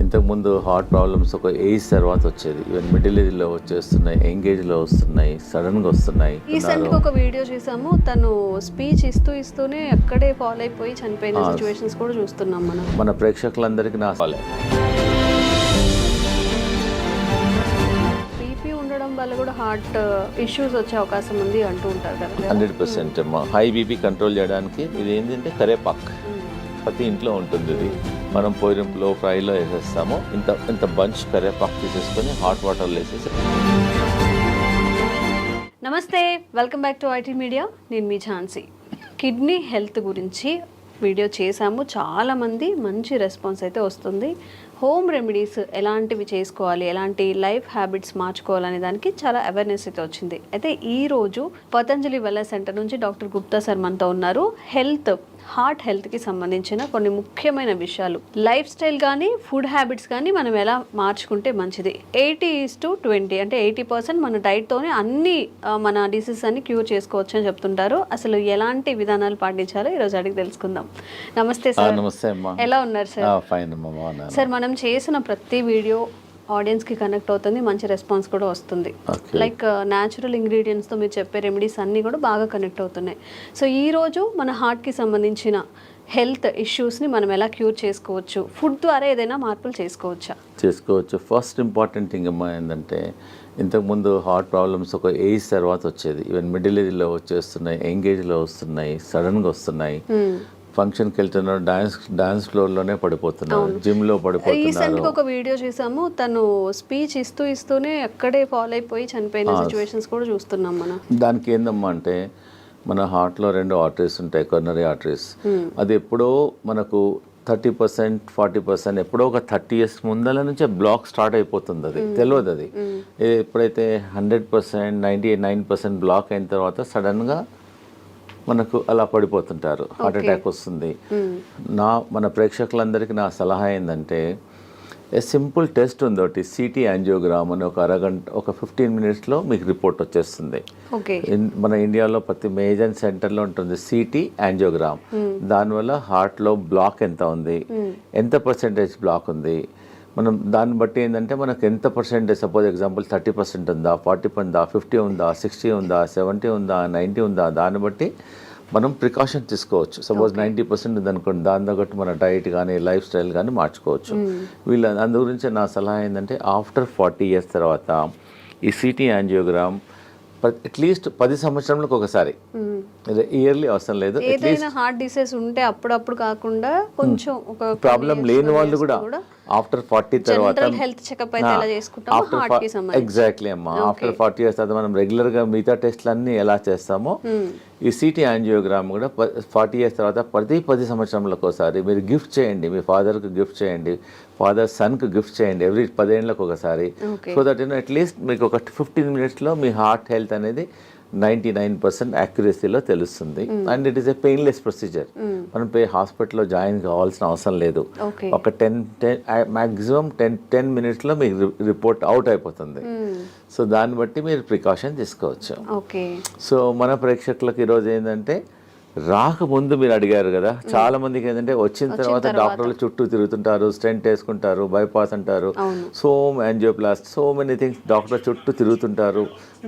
ఇంతకుముందు heart problems ఒక age తర్వాత వచ్చేది. ఈవెన్ మిడిల్ ఏజ్లో వచ్చేస్తున్నాయి, యంగ్ ఏజ్లో వస్తున్నాయి, సడన్గా వస్తున్నాయి. రీసెంట్గా ఒక వీడియో చూసాము, తను స్పీచ్ ఇస్తూనే అక్కడే ఫాలో అయిపోయి చనిపోయిన సిచ్యువేషన్స్ కూడా చూస్తున్నాం మనం. మన ప్రేక్షకులందరికీ నా బీపీ ఉండడం వల్ల కూడా హార్ట్ ఇష్యూస్ వచ్చే అవకాశం ఉంది అంటూ ఉంటారు కదా. 100% అమ్మా. హై బీపీ కంట్రోల్ చేయడానికి ఇది ఏంటంటే కరేపాక్ ప్రతి ఇంట్లో ఉంటుంది. ఇది మనం పోయినంలో ఫ్రైలో వేసేస్తాము. ఇంత బంచ్ కరేపాకు తీసేసుకొని హాట్ వాటర్లో వేసేసి. నమస్తే, welcome back to IT media. నేను మీ ఝాన్సీ. కిడ్నీ హెల్త్ గురించి వీడియో చేశాము. చాలామంది మంచి రెస్పాన్స్ అయితే వస్తుంది. హోమ్ రెమెడీస్ ఎలాంటివి చేసుకోవాలి, ఎలాంటి లైఫ్ హ్యాబిట్స్ మార్చుకోవాలనే దానికి చాలా అవేర్నెస్ అయితే వచ్చింది. అయితే ఈరోజు పతంజలి వెల్నెస్ సెంటర్ నుంచి డాక్టర్ గుప్తా సార్ మనతో ఉన్నారు. హార్ట్ హెల్త్కి సంబంధించిన కొన్ని ముఖ్యమైన విషయాలు, లైఫ్ స్టైల్ కానీ ఫుడ్ హ్యాబిట్స్ కానీ మనం ఎలా మార్చుకుంటే మంచిది. 80:20 అంటే 80% మన డైట్తోనే అన్ని మన డిసీజెస్ అన్ని క్యూర్ చేసుకోవచ్చు అని చెప్తుంటారు. అసలు ఎలాంటి విధానాలు పాటించాలో ఈరోజు అడిగి తెలుసుకుందాం. నమస్తే సార్. నమస్తే అమ్మా. ఎలా ఉన్నారు సార్? ఫైన్ అమ్మా. సార్, మనం చేసిన ప్రతి వీడియో ఆడియన్స్కి కనెక్ట్ అవుతుంది, మంచి రెస్పాన్స్ కూడా వస్తుంది. లైక్ న్యాచురల్ ఇంగ్రీడియంట్స్తో మీరు చెప్పే రెమెడీస్ అన్నీ కూడా బాగా కనెక్ట్ అవుతున్నాయి. సో ఈరోజు మన హార్ట్కి సంబంధించిన హెల్త్ ఇష్యూస్ని మనం ఎలా క్యూర్ చేసుకోవచ్చు, ఫుడ్ ద్వారా ఏదైనా మార్పులు చేసుకోవచ్చు. ఫస్ట్ ఇంపార్టెంట్ థింగ్ అమ్మా ఏంటంటే, ఇంతకుముందు హార్ట్ ప్రాబ్లమ్స్ ఒక ఏజ్ తర్వాత వచ్చేది. ఈవెన్ మిడిల్ ఏజ్లో వచ్చేస్తున్నాయి, యంగ్ ఏజ్లో వస్తున్నాయి, సడన్గా వస్తున్నాయి. ఫంక్షన్కి వెళ్తున్నారు, డాన్స్ ఫ్లోర్లోనే పడిపోతున్నారు, జిమ్లో పడిపోతున్నారు. రీసెంట్గా ఒక వీడియో చూసాము, తను స్పీచ్ ఇస్తూనే అక్కడే ఫాలో అయిపోయి చనిపోయిన సిచ్యువేషన్స్ కూడా చూస్తున్నాం మనం. దానికి ఏందమ్మా అంటే, మన హార్ట్లో 2 ఆర్టరీస్ ఉంటాయి, కొర్నరీ ఆర్టరీస్. అది ఎప్పుడో మనకు 30%, 40% ఎప్పుడో ఒక 30 years ముందల నుంచే బ్లాక్ స్టార్ట్ అయిపోతుంది. అది తెలియదు. అది ఎప్పుడైతే 100%, 99% బ్లాక్ అయిన తర్వాత సడన్గా మనకు అలా పడిపోతుంటారు, హార్ట్ అటాక్ వస్తుంది. మన ప్రేక్షకులందరికీ నా సలహా ఏంటంటే, సింపుల్ టెస్ట్ ఉంది ఒకటి, సిటీ యాంజియోగ్రామ్ అని. ఒక 15 minutesలో మీకు రిపోర్ట్ వచ్చేస్తుంది. మన ఇండియాలో ప్రతి మేజర్ సెంటర్లో ఉంటుంది సిటీ యాంజియోగ్రామ్. దానివల్ల హార్ట్లో బ్లాక్ ఎంత ఉంది, ఎంత పర్సెంటేజ్ బ్లాక్ ఉంది, మనం దాన్ని బట్టి ఏంటంటే మనకు ఎంత పర్సెంటేజ్, సపోజ్ ఎగ్జాంపుల్ 30% ఉందా, 40 ఉందా, 50 ఉందా, 60 ఉందా, 70 ఉందా, 90 ఉందా, దాన్ని బట్టి మనం ప్రికాషన్ తీసుకోవచ్చు. సపోజ్ 90% ఉందనుకోండి, దాని తగ్గట్టు మన డైట్ కానీ లైఫ్ స్టైల్ కానీ మార్చుకోవచ్చు. అందు గురించి నా సలహా ఏంటంటే, ఆఫ్టర్ 40 years తర్వాత ఈ సిటీ యాంజియోగ్రామ్ అట్లీస్ట్ 10 సంవత్సరాలకు ఒకసారి, ఇయర్లీ అవసరం లేదు. ఏదైనా హార్ట్ డిసీజ్ ఉంటే అప్పుడప్పుడు కాకుండా కొంచెం ఒక ప్రాబ్లం లేని వాళ్ళు కూడా ఆఫ్టర్ 40 తర్వాత హెల్త్ చెకప్ అయితే ఎలా చేసుకుంటామో హార్ట్ కి సంబంధించి. ఎగ్జాక్ట్లీ అమ్మా. ఆఫ్టర్ 40 years తర్వాత మనం రెగ్యులర్గా మిగతా టెస్ట్లు అన్నీ ఎలా చేస్తామో, ఈ సిటీ యాంజియోగ్రామ్ కూడా 40 years తర్వాత ప్రతి 10 సంవత్సరాలకు ఒకసారి మీరు గిఫ్ట్ చేయండి. మీ ఫాదర్కి గిఫ్ట్ చేయండి, ఫాదర్ సన్కి గిఫ్ట్ చేయండి, ఎవ్రీ 10 ఏళ్ళకు ఒకసారి. సో దట్ అట్లీస్ట్ మీకు ఒక 15 minutesలో మీ హార్ట్ హెల్త్ అనేది 99% యాక్యురసీలో తెలుస్తుంది. And it is a painless procedure. మనం హాస్పిటల్లో జాయిన్ కావాల్సిన అవసరం లేదు. ఒక 10 minutesలో మీకు రిపోర్ట్ అవుట్ అయిపోతుంది. సో దాన్ని బట్టి మీరు ప్రికాషన్ తీసుకోవచ్చు. సో మన ప్రేక్షకులకు ఈరోజు ఏంటంటే, రాకముందు మీరు అడిగారు కదా, చాలా మందికి ఏంటంటే వచ్చిన తర్వాత డాక్టర్లు చుట్టూ తిరుగుతుంటారు, స్టెంట్ వేసుకుంటారు, బైపాస్ అంటారు, so angioplast, so many things, doctor చుట్టూ తిరుగుతుంటారు,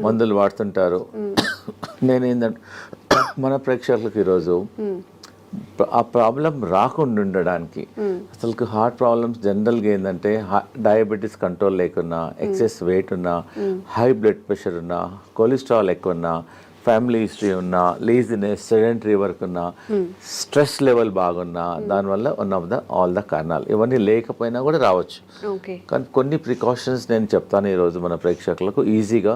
మందులు వాడుతుంటారు. నేనేంటంటే, మన ప్రేక్షకులకు ఈరోజు ఆ ప్రాబ్లం రాకుండా ఉండడానికి, అసలు హార్ట్ ప్రాబ్లమ్స్ జనరల్గా ఏంటంటే, డయాబెటీస్ కంట్రోల్ లేకున్నా, ఎక్సెస్ వెయిట్ ఉన్నా, హై బ్లడ్ ప్రెషర్ ఉన్నా, కొలెస్ట్రాల్ ఎక్కువ ఉన్నా, ఫ్యామిలీ హిస్టరీ ఉన్నా, లేజినెస్, సెడెంటరీ వర్క్ ఉన్నా, స్ట్రెస్ లెవెల్ బాగున్నా, దానివల్ల ఆల్ ద కారణాలు. ఇవన్నీ లేకపోయినా కూడా రావచ్చు. కానీ కొన్ని ప్రికాషన్స్ నేను చెప్తాను ఈరోజు మన ప్రేక్షకులకు, ఈజీగా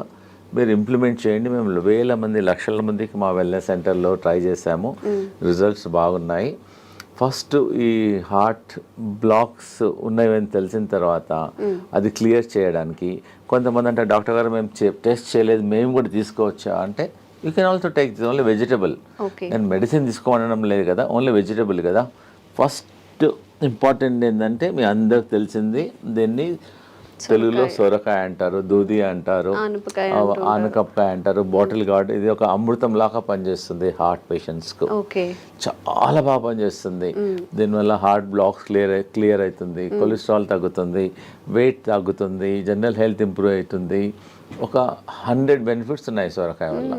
మీరు ఇంప్లిమెంట్ చేయండి. మేము వేల మంది, లక్షల మందికి మా వెల్నెస్ సెంటర్లో ట్రై చేసాము, రిజల్ట్స్ బాగున్నాయి. ఫస్ట్ ఈ హార్ట్ బ్లాక్స్ ఉన్నాయని తెలిసిన తర్వాత అది క్లియర్ చేయడానికి, కొంతమంది అంటే, డాక్టర్ గారు మేము టెస్ట్ చేయలేదు, మేము కూడా తీసుకోవచ్చా అంటే, you can also take this only vegetable. నేను మెడిసిన్ తీసుకోవడం లేదు కదా, ఓన్లీ వెజిటబుల్ కదా. ఫస్ట్ ఇంపార్టెంట్ ఏంటంటే, మీ అందరికి తెలిసింది, దీన్ని తెలుగులో సొరకాయ అంటారు, దూది అంటారు, ఆనపకాయ ఆనకపకాయ అంటారు, బాటిల్ గార్డ్. ఇది ఒక అమృతం లాగా పనిచేస్తుంది హార్ట్ పేషెంట్స్కు. ఓకే, చాలా బాగా పనిచేస్తుంది. దీనివల్ల హార్ట్ బ్లాక్స్ క్లియర్ అవుతుంది, కొలెస్ట్రాల్ తగ్గుతుంది, వెయిట్ తగ్గుతుంది, జనరల్ హెల్త్ ఇంప్రూవ్ అవుతుంది. ఒక 100 బెనిఫిట్స్ ఉన్నాయి సొరకాయ వల్ల.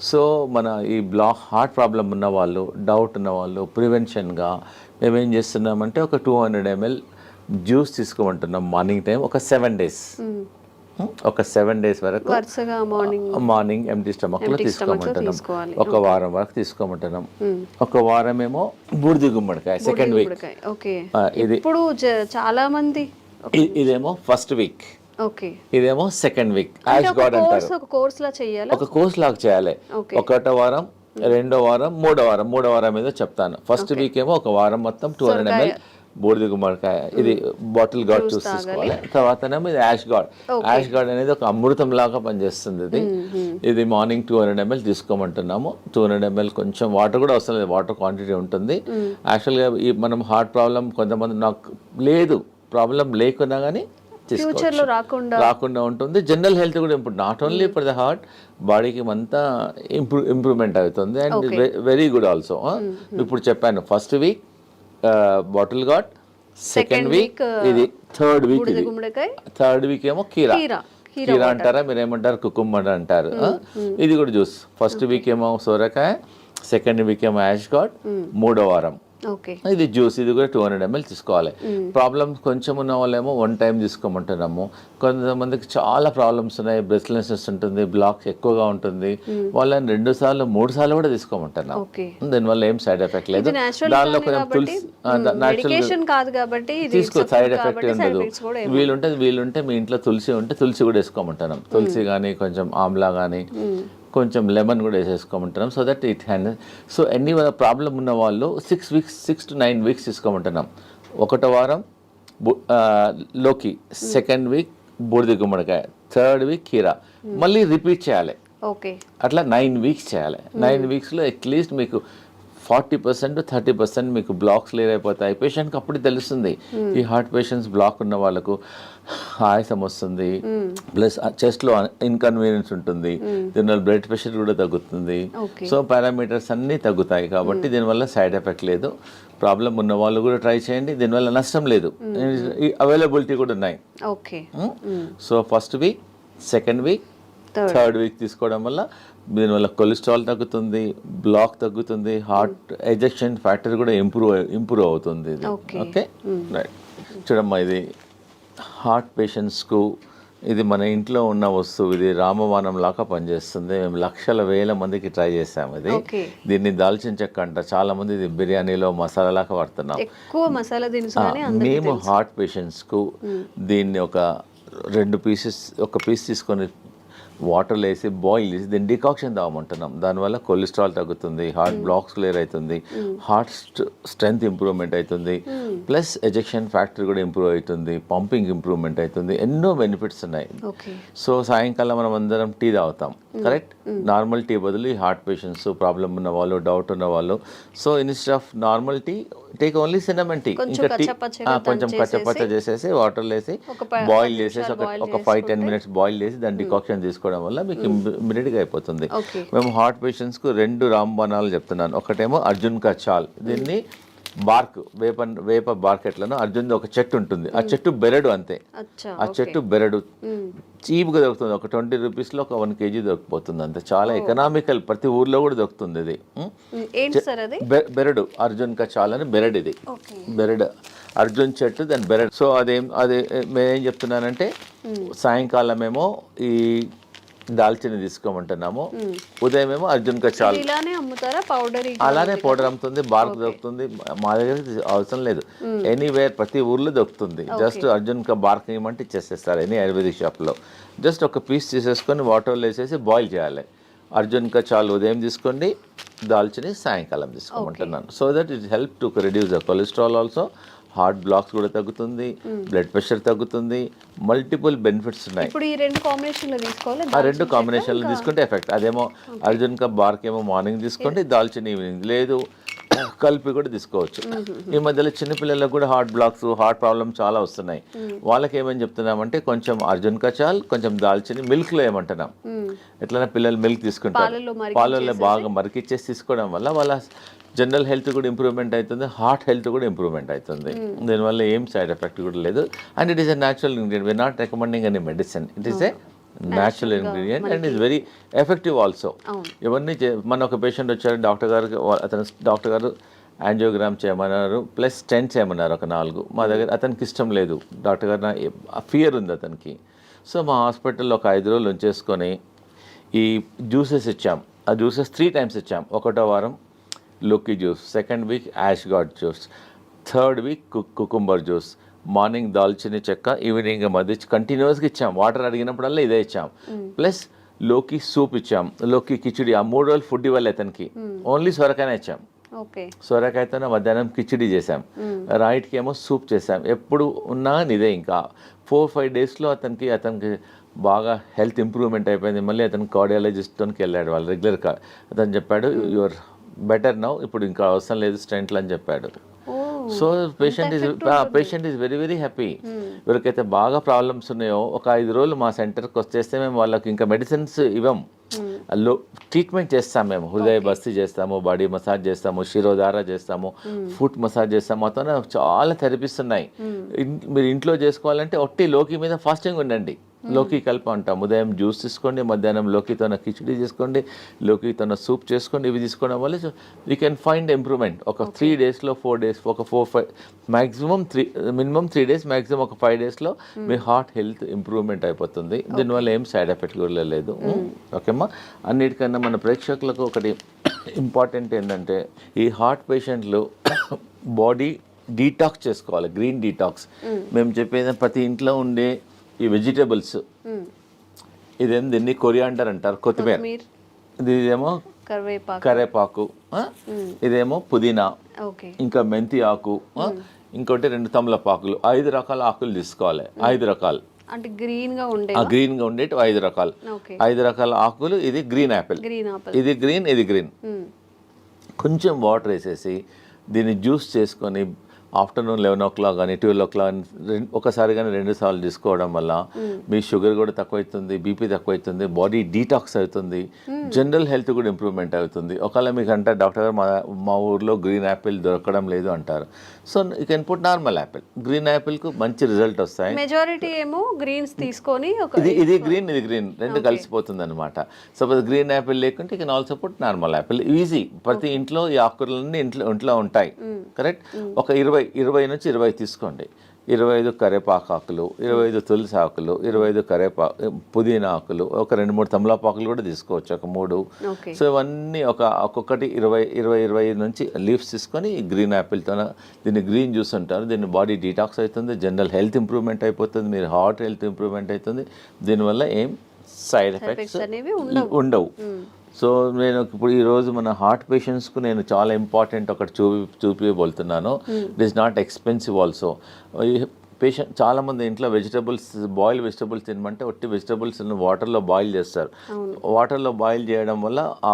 సో మన ఈ హార్ట్ ప్రాబ్లం ఉన్న వాళ్ళు, డౌట్ ఉన్న వాళ్ళు ప్రివెన్షన్గా మేమేం చేస్తున్నామంటే ఒక 200 ml జ్యూస్ తీసుకోమంటున్నాం మార్నింగ్ టైం ఒక 7 days. ఒక 7 days వరకు మార్నింగ్ ఎంటీ స్టమక్లో తీసుకోమంటున్నాం. ఒక వారం వరకు తీసుకోమంటున్నాం. ఒక వారం ఏమో బూడిద గుమ్మడికాయ సెకండ్ వీక్. ఇది ఇప్పుడు చాలా మంది ఇదేమో ఫస్ట్ వీక్, ఓకే, ఇదేమో సెకండ్ వీక్. యాష్ గార్డ్ అంటారు. ఒక కోర్స్ లా చేయాలి, ఒక కోర్స్ లాగా చేయాలి. ఒకటో వారం, రెండో వారం, మూడో వారం ఏదో చెప్తాను. ఫస్ట్ వీక్ ఏమో ఒక వారం మొత్తం 200 ml బూడిద గుమ్మడికాయ, ఇది బాటిల్ గార్డ్ జ్యూస్ తీసుకోవాలి. తర్వాతనేమో ఇది యాష్ గార్డ్. యాష్ గార్డ్ అనేది ఒక అమృతం లాగా పనిచేస్తుంది. ఇది మార్నింగ్ 200 ml తీసుకోమంటున్నాము. 200 ml కొంచెం వాటర్ కూడా అవసరం లేదు, వాటర్ క్వాంటిటీ ఉంటుంది. యాక్చువల్గా ఈ మనం హార్ట్ ప్రాబ్లం కొంతమంది నాకు లేదు, ప్రాబ్లం లేకున్నా కానీ రాకుండా ఉంటుంది. జనరల్ హెల్త్ కూడా improve, not only for the heart, బాడీకి అంతా ఇంప్రూవ్మెంట్ అవుతుంది. And very good also. ఇప్పుడు చెప్పాను first week bottle gourd, second week ఇది, థర్డ్ వీక్ ఏమో కీరా అంటారా, మీరు ఏమంటారు కుకుంబర్ అంటారు. ఇది కూడా జ్యూస్. ఫస్ట్ వీక్ ఏమో సోరకాయ, సెకండ్ వీక్ ఏమో యాష్ గార్డ్, మూడో వారం ఇది జ్యూస్. ఇది కూడా 200 ml తీసుకోవాలి. ప్రాబ్లమ్స్ కొంచెం ఉన్న వాళ్ళేమో 1 time తీసుకోమంటున్నాము. కొంతమందికి చాలా ప్రాబ్లమ్స్ ఉన్నాయి, బ్రెస్ట్లెస్నెస్ ఉంటుంది, బ్లాక్స్ ఎక్కువగా ఉంటుంది, వాళ్ళని 2 సార్లు 3 సార్లు కూడా తీసుకోమంటున్నాం. దీనివల్ల ఏం సైడ్ ఎఫెక్ట్ లేదు. దానిలో కొంచెం తులసి తీసుకో, సైడ్ ఎఫెక్ట్ ఉండదు. వీలుంటే మీ ఇంట్లో తులసి ఉంటే తులసి కూడా వేసుకోమంటున్నాం. తులసి కానీ కొంచెం ఆమ్లా కానీ కొంచెం లెమన్ కూడా వేసేసుకోమంటున్నాం. So that it hand. So ఎన్ని ప్రాబ్లం ఉన్న వాళ్ళు 6 to 9 weeks తీసుకోమంటున్నాం. ఒకటో వారం లోకి, సెకండ్ వీక్ బూడిద గుమ్మడికాయ, థర్డ్ వీక్ కీరా, మళ్ళీ రిపీట్ చేయాలి. అట్లా 9 weeks చేయాలి. 9 weeksలో అట్లీస్ట్ మీకు 40% to 30% మీకు బ్లాక్స్ క్లియర్ అయిపోతాయి. పేషెంట్కి అప్పుడు తెలుస్తుంది. ఈ హార్ట్ పేషెంట్స్ బ్లాక్ ఉన్న వాళ్ళకు ఆయాసం వస్తుంది, ప్లస్ చెస్ట్లో ఇన్కన్వీనియన్స్ ఉంటుంది, దీనివల్ల బ్లడ్ ప్రెషర్ కూడా తగ్గుతుంది. సో పారామీటర్స్ అన్నీ తగ్గుతాయి. కాబట్టి దీనివల్ల సైడ్ ఎఫెక్ట్ లేదు. ప్రాబ్లం ఉన్న వాళ్ళు కూడా ట్రై చేయండి, దీనివల్ల నష్టం లేదు. అవైలబిలిటీ కూడా ఉన్నాయి. So first week, second week, third week తీసుకోవడం వల్ల దీనివల్ల కొలెస్ట్రాల్ తగ్గుతుంది, బ్లాక్ తగ్గుతుంది, హార్ట్ ఎజెక్షన్ ఫ్యాక్టర్ కూడా ఇంప్రూవ్ అవుతుంది. Okay, right. చూడమ్మా, ఇది హార్ట్ పేషెంట్స్కు ఇది మన ఇంట్లో ఉన్న వస్తువు. ఇది రామబాణం లాగా పనిచేస్తుంది. మేము లక్షల వేల మందికి ట్రై చేసాము. ఇది దీన్ని దాల్చిన చెక్క అంట, చాలా మంది ఇది బిర్యానీలో మసాలా లాగా వాడుతున్నాం. మేము హార్ట్ పేషెంట్స్కు దీన్ని ఒక 2 pieces, ఒక పీస్ తీసుకొని వాటర్లో వేసి బాయిల్ చేసి దీన్ని డికాక్షన్ తాగమంటున్నాం. దానివల్ల కొలెస్ట్రాల్ తగ్గుతుంది, హార్ట్ బ్లాక్స్ క్లియర్ అవుతుంది, హార్ట్ స్ట్రెంగ్త్ ఇంప్రూవ్మెంట్ అవుతుంది, ప్లస్ ఎజెక్షన్ ఫ్యాక్టర్ కూడా ఇంప్రూవ్ అవుతుంది, పంపింగ్ ఇంప్రూవ్మెంట్ అవుతుంది. ఎన్నో బెనిఫిట్స్ ఉన్నాయి. సో సాయంకాలం మనం అందరం టీ తాగుతాం, కరెక్ట్? నార్మల్ టీ బదులు ఈ హార్ట్ పేషెంట్స్, ప్రాబ్లం ఉన్న వాళ్ళు, డౌట్ ఉన్న వాళ్ళు, so instead of normal tea take only cinnamon tea. ఇంకా టీ కొంచెం కచ్చపచ్చ చేసేసి వాటర్లో వేసి బాయిల్ చేసేసి ఒక 5-10 minutes బాయిల్ చేసి దాన్ని డికాక్షన్ తీసుకోవడం వల్ల మీకు ఇమ్మీడియట్గా అయిపోతుంది. మేము హార్ట్ పేషెంట్స్కు 2 రాంబాణాలు చెప్తున్నాను. ఒకటేమో అర్జున్ కా చాల్, దీన్ని బార్క్, వేప బార్క్ ఎట్లను అర్జున్ ఒక చెట్టు ఉంటుంది, ఆ చెట్టు బెరడు అంతే. ఆ చెట్టు బెరడు చీప్గా దొరుకుతుంది. ఒక 20 rupeesలో ఒక 1 kg దొరికిపోతుంది అంతే. చాలా ఎకనామికల్, ప్రతి ఊర్లో కూడా దొరుకుతుంది. ఇది బెరడు, అర్జున్ కా చాల్ అని బెరడు. ఇది బెరడు, అర్జున్ చెట్టు, దాని బెరడు. సో అదే నేనేం చెప్తున్నానంటే సాయంకాలం ఏమో ఈ దాల్చిన తీసుకోమంటున్నాము, ఉదయం ఏమో అర్జున్ కా చాల్. అలానే పౌడర్ అమ్ముతుంది, బార్క్ దొరుకుతుంది. మా దగ్గర అవసరం లేదు, ఎనీవేర్ ప్రతి ఊర్లో దొరుకుతుంది. జస్ట్ అర్జున్ కా బార్క్ ఇవ్వమంటే ఇచ్చేసేస్తారు ఎనీ ఆయుర్వేదిక్ షాప్లో. జస్ట్ ఒక పీస్ తీసేసుకొని వాటర్లో వేసేసి బాయిల్ చేయాలి. అర్జున్ కా చాల్ ఉదయం తీసుకోండి, దాల్చిని సాయంకాలం తీసుకోమంటున్నాను. So that it help to reduce the cholesterol also, heart blocks కూడా తగ్గుతుంది, బ్లడ్ ప్రెషర్ తగ్గుతుంది, మల్టిపుల్ బెనిఫిట్స్ ఉన్నాయి. ఇప్పుడు ఈ 2 కాంబినేషన్లో తీసుకోవాలి. ఆ 2 కాంబినేషన్లో తీసుకుంటే ఎఫెక్ట్. అదేమో అర్జున్ కా బార్క్ ఏమో మార్నింగ్ తీసుకోండి, దాల్చిన ఈవినింగ్. లేదు కలిపి కూడా తీసుకోవచ్చు. ఈ మధ్యలో చిన్నపిల్లలకు కూడా హార్ట్ బ్లాక్స్, హార్ట్ ప్రాబ్లమ్ చాలా వస్తున్నాయి. వాళ్ళకి ఏమని చెప్తున్నామంటే కొంచెం అర్జున్ కచాల్, కొంచెం దాల్చిని మిల్క్లో ఏమంటున్నాం, ఎట్లైనా పిల్లలు మిల్క్ తీసుకుంటారు, పాలల్లో బాగా మరికిచ్చేసి తీసుకోవడం వల్ల వాళ్ళ జనరల్ హెల్త్ కూడా ఇంప్రూవ్మెంట్ అవుతుంది, హార్ట్ హెల్త్ కూడా ఇంప్రూవ్మెంట్ అవుతుంది. దీనివల్ల ఏం సైడ్ ఎఫెక్ట్ కూడా లేదు. And it is a natural ingredient. We are not recommending any medicine. It is a natural ingredient and is very effective also. ఇవన్నీ మన ఒక పేషెంట్ వచ్చారు, డాక్టర్ గారు యాంజియోగ్రామ్ చేయమన్నారు, ప్లస్ స్టెంట్ చేయమన్నారు ఒక 4. మా దగ్గర అతనికి ఇష్టం లేదు, డాక్టర్ గారు ఫియర్ ఉంది అతనికి. సో మా హాస్పిటల్లో ఒక 5 రోజులు ఉంచేసుకొని ఈ జ్యూసెస్ ఇచ్చాం. ఆ జ్యూసెస్ 3 times ఇచ్చాం. 1వ వారం లోకి juice, 2nd week ash gourd juice, 3rd week cucumber juice, morning దాల్చిని చెక్క, ఈవినింగ్ మధ్య కంటిన్యూస్గా ఇచ్చాం. వాటర్ అడిగినప్పుడల్లా ఇదే ఇచ్చాం. ప్లస్ లోకి సూప్ ఇచ్చాం, లోకి కిచిడి. ఆ 3 రోజులు ఫుడ్ ఇవ్వాలి అతనికి, ఓన్లీ సొరకాయనే ఇచ్చాం. సొరకాయతోనే మధ్యాహ్నం కిచిడి చేసాం, రైట్కి ఏమో సూప్ చేసాం. ఎప్పుడు ఉన్నా ఇదే. ఇంకా 4-5 daysలో అతనికి బాగా హెల్త్ ఇంప్రూవ్మెంట్ అయిపోయింది. మళ్ళీ అతను కార్డియాలజిస్ట్కి వెళ్ళాడు, వాళ్ళు రెగ్యులర్గా. అతను చెప్పాడు యువర్ బెటర్ నౌ, ఇప్పుడు ఇంకా అవసరం లేదు స్టెంట్లు అని చెప్పాడు. So patient is very very happy. ఎవరికైతే బాగా ప్రాబ్లమ్స్ ఉన్నాయో ఒక 5 రోజులు మా సెంటర్కి వచ్చేస్తే మేము వాళ్ళకి ఇంకా మెడిసిన్స్ ఇవ్వం, ట్రీట్మెంట్ చేస్తాం. మేము హృదయ బస్తీ చేస్తాము, బాడీ మసాజ్ చేస్తాము, శిరోధార చేస్తాము, ఫుట్ మసాజ్ చేస్తాము. మొత్తం చాలా థెరపీస్ ఉన్నాయి. మీరు ఇంట్లో చేసుకోవాలంటే ఒట్టి లోకి మీద ఫాస్టింగ్ ఉండండి. లోకి కలిపి అంటాం. ఉదయం జ్యూస్ తీసుకోండి, మధ్యాహ్నం లోకితోన కిచిడి చేసుకోండి, లోకితోన సూప్ చేసుకోండి. ఇవి తీసుకోవడం వల్ల యూ కెన్ ఫైండ్ ఇంప్రూవ్మెంట్. ఒక 3 daysలో 4 days, ఒక 4-5 మ్యాక్సిమం 3 days, మ్యాక్సిమం ఒక 5 daysలో మీ హార్ట్ హెల్త్ ఇంప్రూవ్మెంట్ అయిపోతుంది. దీనివల్ల ఏం సైడ్ ఎఫెక్ట్ కూడా లేదు. ఓకేమ్మా. అన్నిటికన్నా మన ప్రేక్షకులకు ఒకటి ఇంపార్టెంట్ ఏంటంటే, ఈ హార్ట్ పేషెంట్లు బాడీ డీటాక్స్ చేసుకోవాలి, గ్రీన్ డీటాక్స్. మేము చెప్పేది ప్రతి ఇంట్లో ఉండే ఈ వెజిటేబుల్స్, దీన్ని కొరియాండర్ అంటారు, కొత్తిమీర. ఇదేమో కరేపాకు, ఇదేమో పుదీనా, ఇంకా మెంతి ఆకు, ఇంకోటి 2 తమలపాకులు. 5 రకాల ఆకులు తీసుకోవాలి. 5 రకాలు అంటే గ్రీన్ గా ఉండేటి 5 రకాలు. 5 రకాల ఆకులు. ఇది గ్రీన్ యాపిల్, ఇది గ్రీన్, ఇది గ్రీన్. కొంచెం వాటర్ వేసేసి దీన్ని జ్యూస్ చేసుకొని ఆఫ్టర్నూన్ 11 o'clock కానీ 12 o'clock ఒకసారి కానీ 2 సార్లు తీసుకోవడం వల్ల మీ షుగర్ కూడా తక్కువవుతుంది, బీపీ తక్కువవుతుంది, బాడీ డీటాక్స్ అవుతుంది, జనరల్ హెల్త్ కూడా ఇంప్రూవ్మెంట్ అవుతుంది. ఒకవేళ మీకు అంటే డాక్టర్ గారు మా ఊర్లో గ్రీన్ యాపిల్ దొరకడం లేదు అంటారు. So you can put normal apple. Green యాపిల్కు మంచి రిజల్ట్ వస్తాయి. మెజారిటీ ఏమో గ్రీన్స్ తీసుకొని ఇది గ్రీన్, ఇది గ్రీన్, 2 కలిసిపోతుంది అనమాట. సపోజ్ గ్రీన్ యాపిల్ లేకుంటే you can also put normal Apple. Easy. ప్రతి ఇంట్లో ఈ ఆకుకూరలన్నీ ఇంట్లో ఉంటాయి. కరెక్ట్. ఒక 20 నుంచి 20 తీసుకోండి. 25 కరేపాకు ఆకులు, 25 తులసి ఆకులు, 25 పుదీనా ఆకులు, ఒక 2-3 తమలపాకులు కూడా తీసుకోవచ్చు, ఒక 3. సో ఇవన్నీ ఒక్కొక్కటి 20 నుంచి లీవ్స్ తీసుకొని గ్రీన్ యాపిల్తో దీన్ని గ్రీన్ జ్యూస్ అంటారు. దీన్ని బాడీ డీటాక్స్ అవుతుంది, జనరల్ హెల్త్ ఇంప్రూవ్మెంట్ అయిపోతుంది, మీరు హార్ట్ హెల్త్ ఇంప్రూవ్మెంట్ అవుతుంది. దీనివల్ల ఏం సైడ్ ఎఫెక్ట్స్ ఉండవు. సో నేను ఇప్పుడు ఈరోజు మన హార్ట్ పేషెంట్స్కు నేను చాలా ఇంపార్టెంట్ ఒకటి చూపించబోతున్నాను. It is not expensive also. Patient చాలామంది ఇంట్లో బాయిల్ వెజిటబుల్స్ తినమంటే ఒట్టి వెజిటబుల్స్ వాటర్లో బాయిల్ చేస్తారు. వాటర్లో బాయిల్ చేయడం వల్ల ఆ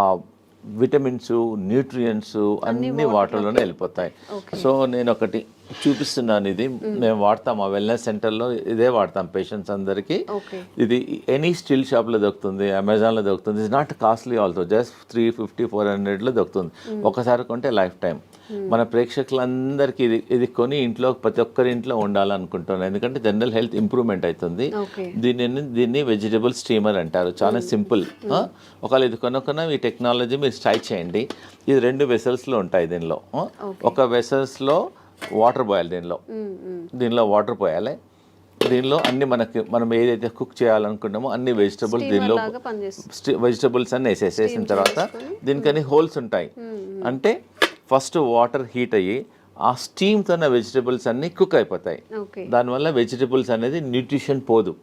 విటమిన్స్, న్యూట్రియంట్స్ అన్నీ వాటర్లోనే వెళ్ళిపోతాయి. సో నేను ఒకటి చూపిస్తున్నాను. ఇది మేము వాడతాం, ఆ వెల్నెస్ సెంటర్లో ఇదే వాడతాం పేషెంట్స్ అందరికీ. ఇది ఎనీ స్టీల్ షాప్లో దొరుకుతుంది, అమెజాన్లో దొరుకుతుంది. It's not costly also, just 350-400లో దొరుకుతుంది. ఒకసారి కొంటే లైఫ్ టైం. మన ప్రేక్షకులందరికీ ఇది ఇంట్లో ప్రతి ఒక్కరి ఇంట్లో ఉండాలనుకుంటున్నాను, ఎందుకంటే జనరల్ హెల్త్ ఇంప్రూవ్మెంట్ అవుతుంది. దీన్ని వెజిటబుల్ స్టీమర్ అంటారు. చాలా సింపుల్. ఒకవేళ ఇది కొనుక్కున్న ఈ టెక్నాలజీ మీరు ట్రై చేయండి. ఇది 2 వెసల్స్లో ఉంటాయి. దీనిలో ఒక వెసల్స్లో వాటర్ పోయాలి, దీనిలో వాటర్ పోయాలి. దీనిలో అన్ని మనం ఏదైతే కుక్ చేయాలనుకున్నామో అన్ని వెజిటబుల్స్ అన్ని వేసేసిన తర్వాత దీనికని హోల్స్ ఉంటాయి. అంటే ఫస్ట్ వాటర్ హీట్ అయ్యి ఆ స్టీమ్తోన్న వెజిటబుల్స్ అన్ని కుక్ అయిపోతాయి. దానివల్ల వెజిటబుల్స్ అనేది న్యూట్రిషన్ పోదు,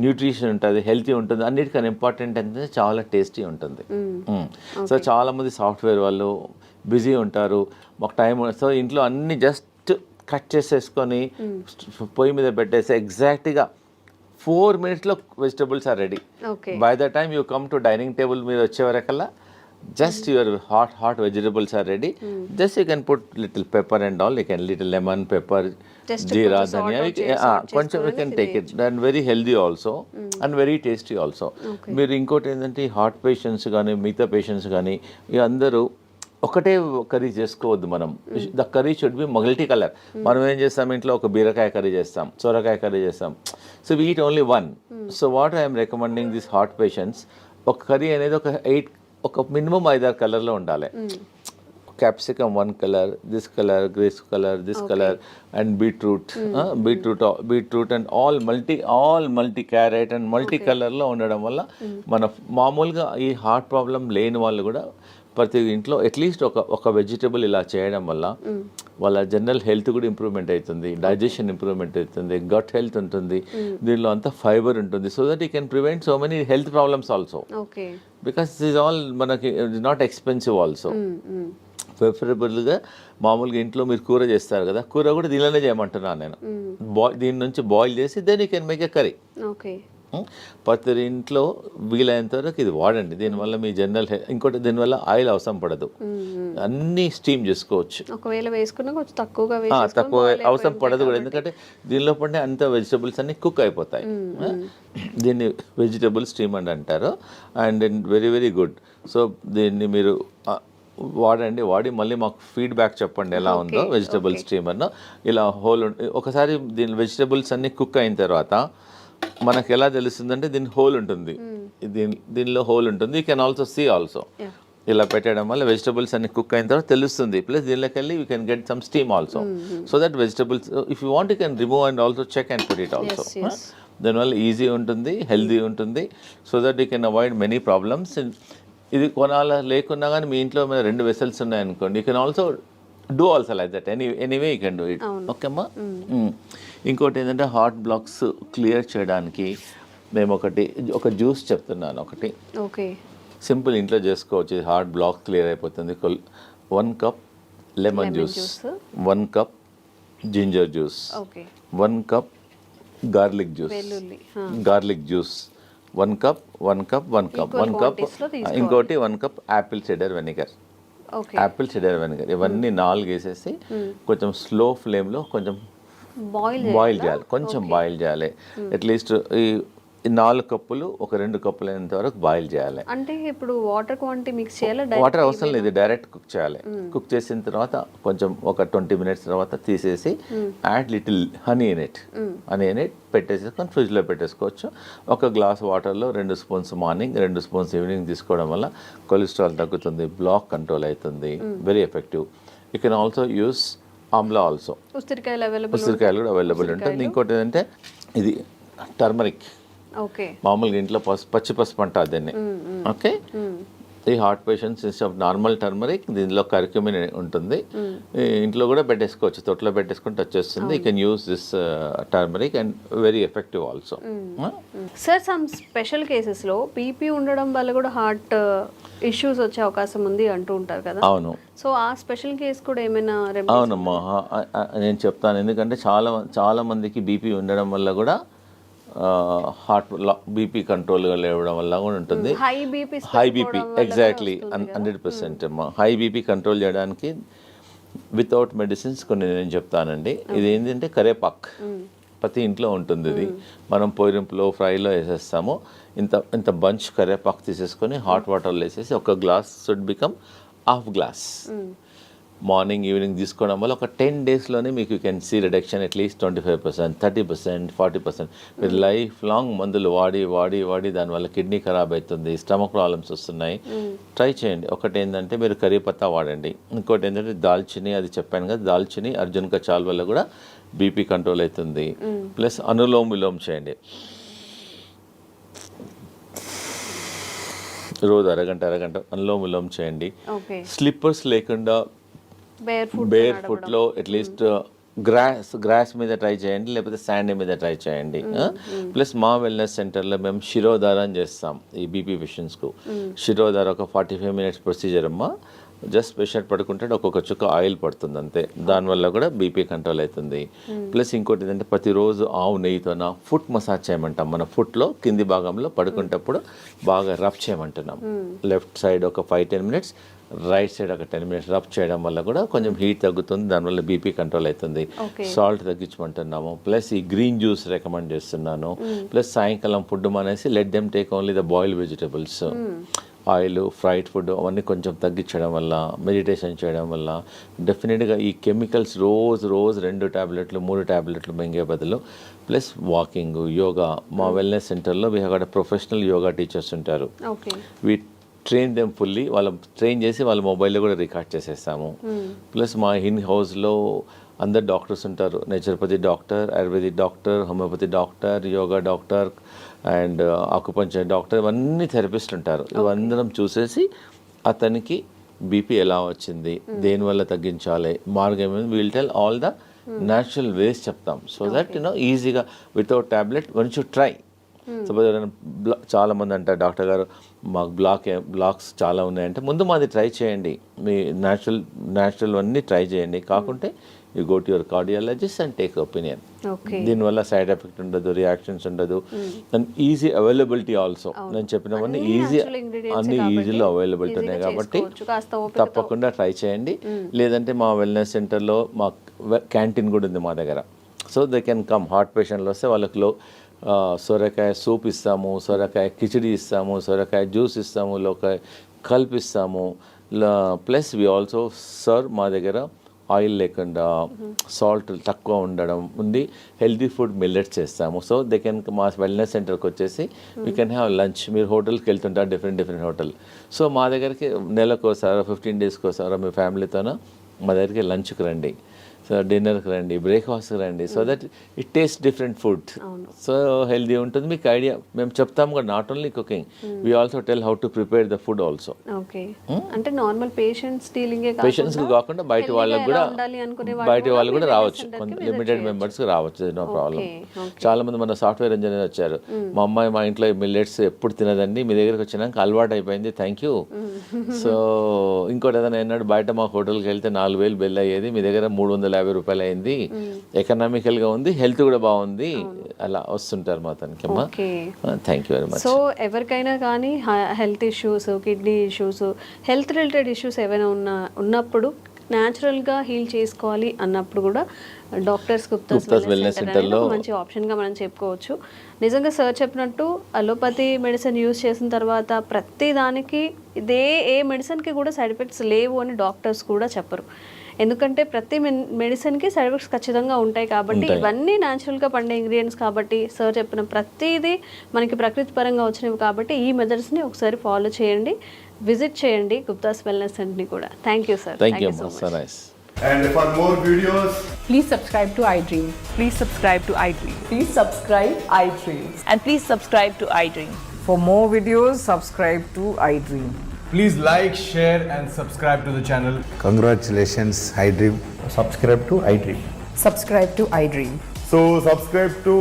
న్యూట్రిషన్ ఉంటుంది, హెల్తీ ఉంటుంది. అన్నిటికన్నా ఇంపార్టెంట్ ఏంటంటే చాలా టేస్టీ ఉంటుంది. సో చాలామంది సాఫ్ట్వేర్ వాళ్ళు బిజీ ఉంటారు, మాకు టైం. సో ఇంట్లో అన్ని జస్ట్ కట్ చేసేసుకొని పొయ్యి మీద పెట్టేసి ఎగ్జాక్ట్గా 4 minutesలో vegetables are ready. By the time you come to dining table మీద వచ్చే వరకల్లా just your hot vegetables are ready. Just you can put little pepper and all, you can little lemon, pepper, Just jeera, కొంచెం salt dhania, out salt కొంచెం you can take it, and very healthy also and very tasty also. మీరు ఇంకోటి ఏంటంటే heart patients కానీ మిగతా patients కానీ ఇక అందరూ ఒకటే కర్రీ చేసుకోవద్దు మనం. The curry should be multi colour. మనం ఏం చేస్తాం ఇంట్లో ఒక బీరకాయ కర్రీ చేస్తాం, సొరకాయ కర్రీ చేస్తాం. So we eat only one. So what I'm recommending this heart patients, ఒక కర్రీ అనేది ఒక మినిమం 5-6 కలర్లో ఉండాలి. Capsicum 1 colour, this colour, grace colour, this colour, and beetroot and all multi carrot and multi కలర్లో ఉండడం వల్ల మన మామూలుగా ఈ హార్ట్ ప్రాబ్లం లేని వాళ్ళు కూడా ప్రతి ఇంట్లో అట్లీస్ట్ ఒక వెజిటబుల్ ఇలా చేయడం వల్ల వాళ్ళ జనరల్ హెల్త్ కూడా ఇంప్రూవ్మెంట్ అవుతుంది, డైజెషన్ ఇంప్రూవ్మెంట్ అవుతుంది, గట్ హెల్త్ ఉంటుంది, దీనిలో అంతా ఫైబర్ ఉంటుంది. So that you can prevent so many health problems also, because this all మనకి నాట్ ఎక్స్పెన్సివ్ ఆల్సో. ప్రిఫరబుల్గా మామూలుగా ఇంట్లో మీరు కూర చేస్తారు కదా, కూర కూడా దీనిలోనే చేయమంటున్నాను నేను. దీని నుంచి బాయిల్ చేసి then you can make a curry. ప్రతి ఇంట్లో వీలైనంత వరకు ఇది వాడండి. దీనివల్ల మీ జనరల్ ఇంకోటి దీనివల్ల ఆయిల్ అవసరం పడదు, అన్నీ స్టీమ్ చేసుకోవచ్చు. ఒకవేళ వేసుకున్నా కొంచెం తక్కువ అవసరం పడదు కూడా, ఎందుకంటే దీనిలో పడిన అంత వెజిటబుల్స్ అన్ని కుక్ అయిపోతాయి. దీన్ని వెజిటబుల్ స్టీమ్ అని అంటారు. And very very good. So దీన్ని మీరు వాడి మళ్ళీ మాకు ఫీడ్బ్యాక్ చెప్పండి ఎలా ఉందో వెజిటబుల్ స్టీమర్ను. ఇలా హోల్ ఒకసారి దీని వెజిటబుల్స్ అన్ని కుక్ అయిన తర్వాత మనకు ఎలా తెలుస్తుందంటే దీని హోల్ ఉంటుంది, దీనిలో హోల్ ఉంటుంది. You can also see also. ఇలా పెట్టడం వల్ల వెజిటబుల్స్ అన్ని కుక్ అయిన తర్వాత తెలుస్తుంది. ప్లస్ దీనిలోకి వెళ్ళి you can get some steam also. So that vegetables if you want you can remove and also check and put it also. దానివల్ల ఈజీ ఉంటుంది, హెల్దీ ఉంటుంది. So that you can avoid many problems. ఇది కొనాల లేకున్నా కానీ మీ ఇంట్లో మీద 2 vessels ఉన్నాయనుకోండి, you can also do also like that. Anyway you can do it. Okay అమ్మా. ఇంకోటి ఏంటంటే హార్ట్ బ్లాక్స్ క్లియర్ చేయడానికి మేము ఒక జ్యూస్ చెప్తున్నాను. ఒకటి సింపుల్ ఇంట్లో చేసుకోవచ్చు, హార్ట్ బ్లాక్ క్లియర్ అయిపోతుంది. 1 cup lemon juice, 1 cup ginger juice, 1 cup garlic juice, 1 cup ఇంకోటి 1 కప్ యాపిల్ సిడర్ వెనిగర్. ఇవన్నీ 4 వేసేసి కొంచెం స్లో ఫ్లేమ్లో కొంచెం బాయిల్ చేయాలి. బాయిల్ చేయాలి. అట్లీస్ట్ ఈ 4 కప్పులు ఒక 2 కప్పులు అయినంత వరకు బాయిల్ చేయాలి. అంటే ఇప్పుడు వాటర్ క్వాంటిటీ మిక్స్ చేయాలి? వాటర్ అవసరం లేదు, డైరెక్ట్ కుక్ చేయాలి. కుక్ చేసిన తర్వాత కొంచెం ఒక 20 మినిట్స్ తర్వాత తీసేసి add little honey in it పెట్టేసుకొని ఫ్రిడ్జ్లో పెట్టేసుకోవచ్చు. ఒక గ్లాస్ వాటర్లో 2 స్పూన్స్ మార్నింగ్, 2 స్పూన్స్ ఈవినింగ్ తీసుకోవడం వల్ల కొలెస్ట్రాల్ తగ్గుతుంది, బ్లాక్ కంట్రోల్ అవుతుంది. Very effective. You can also use Amla also. ఉసిరికాయలు కూడా అవైలబుల్ ఉంటుంది. ఇంకోటి ఏంటంటే ఇది టర్మరిక్. మామూలుగా ఇంట్లో పచ్చి పసుపు అంటారు దీన్ని. ఓకే. ఈ heart patients instead of normal turmeric దీనిలో కర్క్యూమిన్ ఉంటుంది. ఇంట్లో కూడా పెట్టేసుకోవచ్చు, తొట్లో పెట్టేసుకుంటే వచ్చేస్తుంది. You can use this turmeric and very effective also. Sir, some special కేసెస్లో బీపీ ఉండడం వల్ల కూడా హార్ట్ ఇష్యూస్ వచ్చే అవకాశం ఉంది అంటూ ఉంటారు కదా. అవును. సో ఆ స్పెషల్ కేసు కూడా ఏమైనా? అవునమ్మా, నేను చెప్తాను. ఎందుకంటే చాలా మందికి బీపీ ఉండడం వల్ల కూడా హార్ట్ బీపీ కంట్రోల్గా లేవడం వల్ల కూడా ఉంటుంది. హై బీపీ ఎగ్జాక్ట్లీ 100% అమ్మా. హై బీపీ కంట్రోల్ చేయడానికి వితౌట్ మెడిసిన్స్ కొన్ని నేను చెప్తానండి. ఇది ఏంటంటే కరేపాక్ ప్రతి ఇంట్లో ఉంటుంది. ఇది మనం పోయింపులో ఫ్రైలో వేసేస్తాము. ఇంత బంచ్ కరేపాక్ తీసేసుకొని హాట్ వాటర్లో వేసేసి ఒక glass should become half glass morning evening తీసుకోవడం వల్ల ఒక 10 డేస్లోనే మీకు you can see reduction at least 25%, 30%, 40%. మీరు లైఫ్ లాంగ్ మందులు వాడి దానివల్ల కిడ్నీ ఖరాబ్ అవుతుంది, స్టమక్ ప్రాబ్లమ్స్ వస్తున్నాయి. ట్రై చేయండి. ఒకటి ఏంటంటే మీరు కరీ పత్తా వాడండి. ఇంకోటి ఏంటంటే దాల్చిని, అది చెప్పాను కదా, దాల్చిని అర్జున్ కచాల్ వల్ల కూడా బీపీ కంట్రోల్ అవుతుంది. ప్లస్ అనులోమ్ విలోమ్ చేయండి. రోజు అరగంట అనులోమ్ విలోమ్ చేయండి. స్లిప్పర్స్ లేకుండా బేర్ ఫుట్లో అట్లీస్ట్ గ్రాస్ మీద ట్రై చేయండి, లేకపోతే శాండ్ మీద ట్రై చేయండి. ప్లస్ మా వెల్నెస్ సెంటర్లో మేము శిరోధార అని చేస్తాం ఈ బీపీ పేషెంట్స్కు. శిరోధార ఒక 45 మినిట్స్ ప్రొసీజర్ అమ్మా. జస్ట్ పేషెంట్ పడుకుంటాడు, ఒక్కొక్క చుక్క ఆయిల్ పడుతుంది అంతే. దానివల్ల కూడా బీపీ కంట్రోల్ అవుతుంది. ప్లస్ ఇంకోటి ఏంటంటే ప్రతిరోజు ఆవు నెయ్యితోన ఫుట్ మసాజ్ చేయమంటాం. మన ఫుట్లో కింది భాగంలో పడుకునేటప్పుడు బాగా రబ్ చేయమంటున్నాం. లెఫ్ట్ సైడ్ ఒక 5-10 మినిట్స్, రైట్ సైడ్ ఒక 10 మినిట్స్ రబ్ చేయడం వల్ల కూడా కొంచెం హీట్ తగ్గుతుంది, దానివల్ల బీపీ కంట్రోల్ అవుతుంది. సాల్ట్ తగ్గించమంటున్నాము. ప్లస్ ఈ గ్రీన్ జ్యూస్ రికమెండ్ చేస్తున్నాను. ప్లస్ సాయంకాలం ఫుడ్ మానేసి let them take only the boiled vegetables, oil, fried food అవన్నీ కొంచెం తగ్గించడం వల్ల, మెడిటేషన్ చేయడం వల్ల డెఫినెట్గా ఈ కెమికల్స్ రోజు 2 టాబ్లెట్లు 3 టాబ్లెట్లు మింగే బదులు ప్లస్ వాకింగ్, యోగా. మా వెల్నెస్ సెంటర్లో we have got professional yoga teachers ఉంటారు. We train them fully. వాళ్ళ ట్రైన్ చేసి వాళ్ళ మొబైల్లో కూడా రికార్డ్ చేసేస్తాము. ప్లస్ మా ఇన్ హౌస్లో అందరు డాక్టర్స్ ఉంటారు. Naturopathy doctor, ayurvedic doctor, homeopathy doctor, yoga doctor and acupuncture doctor, ఇవన్నీ థెరపిస్ట్ ఉంటారు. ఇవందరం చూసేసి అతనికి బీపీ ఎలా వచ్చింది, దేనివల్ల తగ్గించాలి, మార్గం will tell all the natural ways చెప్తాం. సో దట్ ఈజీగా without tablet once you try. Suppose ఎవరైనా చాలా మంది అంటారు డాక్టర్ గారు మాకు బ్లాక్స్ చాలా ఉన్నాయంటే, ముందు మాది ట్రై చేయండి, మీ న్యాచురల్ అన్నీ ట్రై చేయండి. కాకుంటే you go to your cardiologist and take opinion. దీనివల్ల సైడ్ ఎఫెక్ట్ ఉండదు, రియాక్షన్స్ ఉండదు, అండ్ ఈజీ అవైలబిలిటీ ఆల్సో. నేను చెప్పినవన్నీ అన్ని ఈజీలో అవైలబిలిటీ ఉన్నాయి కాబట్టి తప్పకుండా ట్రై చేయండి. లేదంటే మా వెల్నెస్ సెంటర్లో మా క్యాంటీన్ కూడా ఉంది మా దగ్గర. So they can come. Heart పేషెంట్లు వస్తే వాళ్ళకి సొరకాయ సూప్ ఇస్తాము, సొరకాయ కిచిడి ఇస్తాము, సొరకాయ జ్యూస్ ఇస్తాము, లోకాయ కల్పిస్తాము. ప్లస్ వి ఆల్సో సర్వ్ మా దగ్గర ఆయిల్ లేకుండా, సాల్ట్ తక్కువ ఉండడం ఉంది, హెల్తీ ఫుడ్ మిల్లెట్స్ చేస్తాము. సో దే కెన్ మా వెల్నెస్ సెంటర్కి వచ్చేసి వీ కెన్ హ్యావ్ లంచ్. మీరు హోటల్కి వెళ్తుంటారు, డిఫరెంట్ హోటల్. సో మా దగ్గరికి నెలకోసారో 15 డేస్కి ఒకసారో మీ ఫ్యామిలీతోనో మా దగ్గరికి లంచ్కి రండి, సో డిన్నర్కి రండి, బ్రేక్ఫాస్ట్కి రండి. So that it taste different food, so healthy ఉంటుంది. మీకు ఐడియా మేము చెప్తాము కూడా, not only cooking, we also tell how to prepare the food also. అంటే నార్మల్ పేషెంట్స్కి కాకుండా బయట వాళ్ళు కూడా రావచ్చు, లిమిటెడ్ మెంబర్స్కి రావచ్చు, నో ప్రాబ్లం. చాలా మంది మన సాఫ్ట్వేర్ ఇంజనీర్ వచ్చారు, మా అమ్మాయి మా ఇంట్లో మిల్లెట్స్ ఎప్పుడు తినదండి, మీ దగ్గరికి వచ్చినాక అలవాటు అయిపోయింది, థ్యాంక్ యూ. సో ఇంకోటి ఏదైనా అన్నాడు, బయట మా హోటల్కి వెళ్తే 4,000 బిల్ అయ్యేది, మీ దగ్గర 350 రూపాయలు అయింది, ఎకనామికల్గా ఉంది, హెల్త్ కూడా బాగుంది, అలా వస్తుంటారు మా తనకి. అమ్మా thank you very much. So ఎవరికైనా కానీ health issues, kidney issues, health related issues ఏవైనా ఉన్నప్పుడు న్యాచురల్గా హీల్ చేసుకోవాలి అన్నప్పుడు కూడా డాక్టర్స్ గుప్తాస్ వెల్నెస్ సెంటర్లో మంచి ఆప్షన్గా మనం చెప్పుకోవచ్చు. నిజంగా సార్ చెప్పినట్టు అలోపతి మెడిసిన్ యూజ్ చేసిన తర్వాత ప్రతి దానికి ఏ మెడిసిన్కి కూడా సైడ్ ఎఫెక్ట్స్ లేవు అని డాక్టర్స్ కూడా చెప్పరు. ఎందుకంటే ప్రతి మెడిసిన్కి సైడ్ ఎఫెక్ట్స్ ఖచ్చితంగా ఉంటాయి కాబట్టి, ఇవన్నీ న్యాచురల్గా పండే ఇంగ్రీడియంట్స్ కాబట్టి, సార్ చెప్పిన ప్రతిదీ మనకి ప్రకృతి పరంగా వచ్చినవి కాబట్టి ఈ మెథడ్స్ని ఒకసారి ఫాలో చేయండి, విజిట్ చేయండి గుప్తాస్ వెల్నెస్ సెంటర్ని కూడా. Thank you sir. Thank you so much. And for more videos, please subscribe to iDream. Please subscribe to iDream. Please subscribe iDream. And please subscribe to iDream. For more videos, subscribe to iDream. please like, share and subscribe to the channel. Congratulations, iDream. Subscribe to iDream. Subscribe to iDream. So subscribe to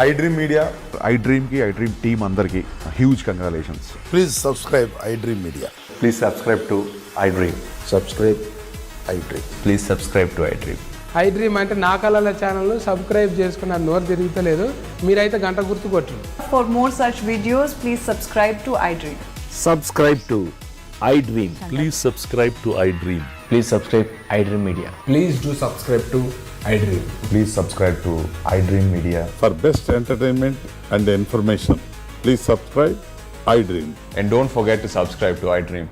iDream Media. iDream ki iDream team andarki huge congratulations. Please subscribe iDream Media. Please subscribe to iDream. Subscribe iDream. Please subscribe to iDream. iDream అంటే నా కళల channel subscribe చేసుకున్న నోరు తిరుగుతలేదు, మీరైతే గంట గుర్తు కొట్టండి. For more such videos, please subscribe to iDream. Subscribe to iDream. Please subscribe to iDream. Please subscribe iDream Media. Please do subscribe to iDream. Please subscribe to iDream Media. For best entertainment and information, please subscribe iDream. And don't forget to subscribe to iDream.